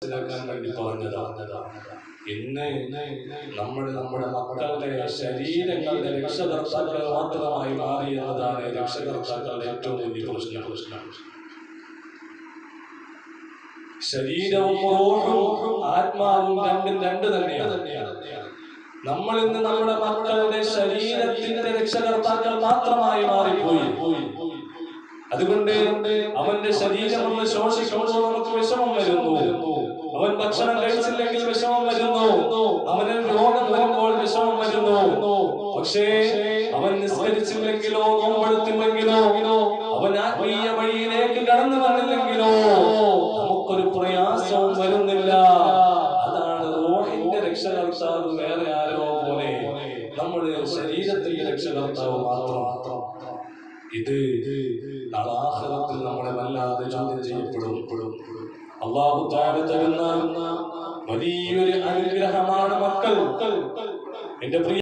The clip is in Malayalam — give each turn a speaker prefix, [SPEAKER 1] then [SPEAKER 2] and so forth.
[SPEAKER 1] വേണ്ടി പറഞ്ഞതാണ്. ഇന്ന് നമ്മുടെ മക്കളുടെ ശരീരങ്ങളുടെ രക്ഷകർത്താക്കൾ മാത്രമായി മാറി എന്നതാണ് രക്ഷകർത്താക്കളുടെ ഏറ്റവും വലിയ പ്രശ്നം. ശരീരവും റൂഹും ആത്മാവും രണ്ട് തന്നെയാണ്. നമ്മൾ ഇന്ന് നമ്മുടെ മക്കളുടെ ശരീരത്തിന്റെ രക്ഷകർത്താക്കൾ മാത്രമായി മാറിപ്പോയി. അതുകൊണ്ട് അവന്റെ ശരീരം ഒന്ന് ശോഷിക്കുമ്പോൾ നമുക്ക് വിഷമം വരുന്നു. അവൻ ഭക്ഷണം കഴിച്ചില്ലെങ്കിൽ വിഷമം വരുന്നു. അവന് രോഗം വരുമ്പോൾ വിഷമം വരുന്നു. പക്ഷേ അവൻ നിസ്കരിച്ചില്ലെങ്കിലോ നോമ്പെടുത്തില്ലെങ്കിലോ അവൻ ആത്മീയ വഴിയിലേക്ക് കടന്നു വന്നില്ലെങ്കിലോ നമുക്കൊരു പ്രയാസവും വരുന്നില്ല. അതാണ് റൂഹിന്റെ രക്ഷകർത്താവ് വേറെ ആരോ പോലെ, നമ്മുടെ ശരീരത്തിന്റെ രക്ഷകർത്താവ് മാത്രം. ഇത് ആഖിറത്തിൽ നമ്മളെ വല്ലാതെ ചോദ്യം ചെയ്യപ്പെടും. അല്ലാഹു തആല തരുന്ന വലിയൊരു അനുഗ്രഹമാണ് മക്കൾ. എന്റെ